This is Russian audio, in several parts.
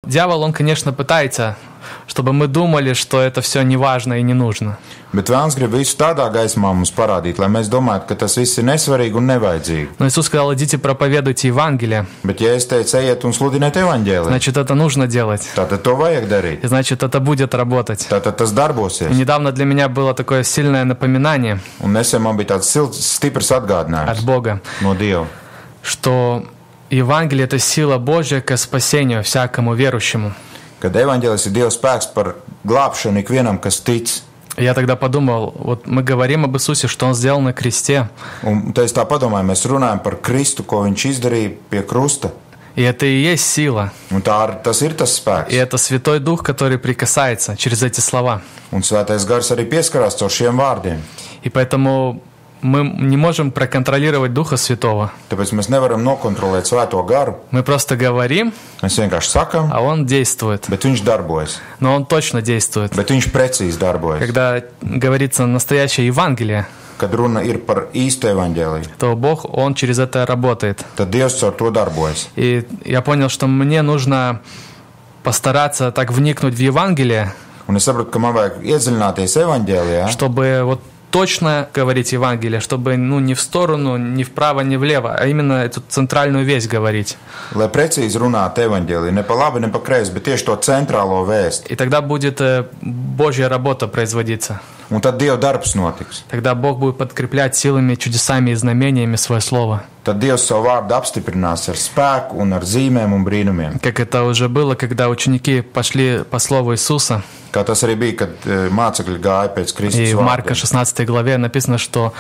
дьявол, он, конечно, пытается, чтобы мы думали, что это все не важно и не нужно. Bet Vēlns grib visu tādā gaismā mums parādīt, lai mēs domātu, ka tas viss ir nesvarīgi un nevajadzīgi. Но Иисус сказал: идите, проповедуйте Евангелие. Bet ja es teicu, ejiet un sludiniet evaņģēliju, Значит, это нужно делать. tātad to vajag darīt. И значит, это будет работать. Tātad tas И darbosies. недавно для меня было такое сильное напоминание Un nesen man bija tāds stiprs от atgādinājums Бога, no Dieva, что Евангелие — это сила Божья к спасению всякому верующему. kad evaņģēlis ir Dieva spēks par glābšanu ikvienam, kas tic. И я тогда подумал, вот мы говорим об Иисусе, что Он сделал на кресте. Un tad es tā padomāju, mēs runājam par Kristu, ko viņš izdarīja pie krusta. И это и есть сила. Un tas ir tas И spēks. это Святой Дух, который прикасается через эти слова. Un svētais gars arī pieskarās caur šiem vārdiem. И поэтому мы не можем проконтролировать Духа Святого. Tāpēc mēs nevaram nokontrolēt svēto garu. Мы просто говорим, Mēs vienkārši sakam, а Он действует. bet viņš darbojas. Но Он точно действует. Bet viņš precīzi darbojas. Когда говорится настоящее Евангелие, Kad runa ir par īstu evaņģēliju, то Бог, Он через это работает. tad Dievs caur to darbojas. И я понял, что мне нужно постараться так вникнуть в Евангелие, Un es sapratu, ka man vajag iedziļināties evaņģēlijā, чтобы вот точно говорить Евангелие, чтобы не в сторону, ни вправо, ни влево, а именно эту центральную весть говорить. lai precīzi runātu evaņģēliju. Ne pa labi, ne pa kreisi, bet tieši to centrālo vēstu. И тогда будет Божья работа производиться. Un tad Dieva darbs notiks. Тогда Бог будет подкреплять силами, чудесами и знамениями свое слово. Tad Dievs savu vārdu apstiprinās ar spēku un ar zīmēm un brīnumiem. Как это уже было, когда ученики пошли по слову Иисуса. Kā tas arī bija, kad mācekļi gāja pēc Kristus И в Марка vārdiem. 16 главе написано, что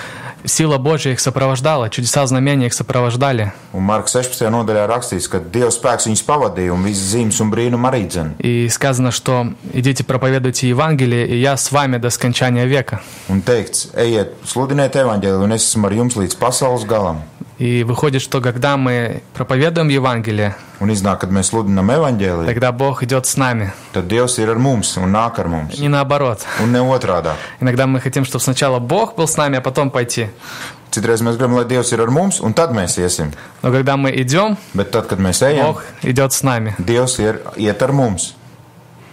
сила Божья их сопровождала, чудеса, знамения их сопровождали. Un Marka 16. nodaļā rakstīts, ka Dieva spēks viņus pavadīja un visas zīmes un brīnumi arī dzen. И сказано, что идите проповедуйте Евангелие, и я с вами до скончания века. Un teikts, ejiet, sludiniet evaņģēliju, un es esmu ar jums līdz pasaules galam. И выходит, что когда мы проповедуем Евангелие, Un iznāk, kad mēs sludinām evaņģēliju, тогда Бог идет с нами, tad Dievs ir ar mums un nāk ar mums. не наоборот. Un ne otrādā. Иногда мы хотим, чтобы сначала Бог был с нами, а потом пойти. Citreiz mēs gribam, lai Dievs ir ar mums, un tad mēs iesim. Но когда мы идем, Bet tad, kad mēs ejam, Бог идет с нами. Dievs iet ar mums.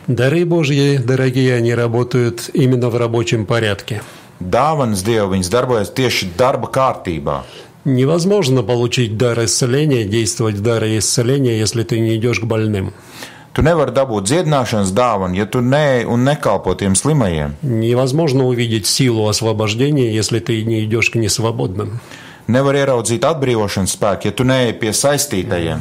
Дары Божьи, дорогие, они работают именно в рабочем порядке. Dāvanas Dievu, viņas darbojas tieši darba kārtībā. Невозможно получить дар исцеления, действовать в даре исцеления, если ты не идешь к больным. Tu nevari dabūt dziedināšanas dāvanu, ja tu neej un nekalpo tiem slimajiem. Невозможно увидеть силу освобождения, если ты не идешь к несвободным. Nevar ieraudzīt atbrīvošanas spēku, ja tu neej pie saistītajiem.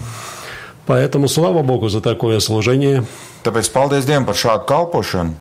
Поэтому слава Богу за такое служение. Tāpēc paldies Dievam par šādu kalpošanu.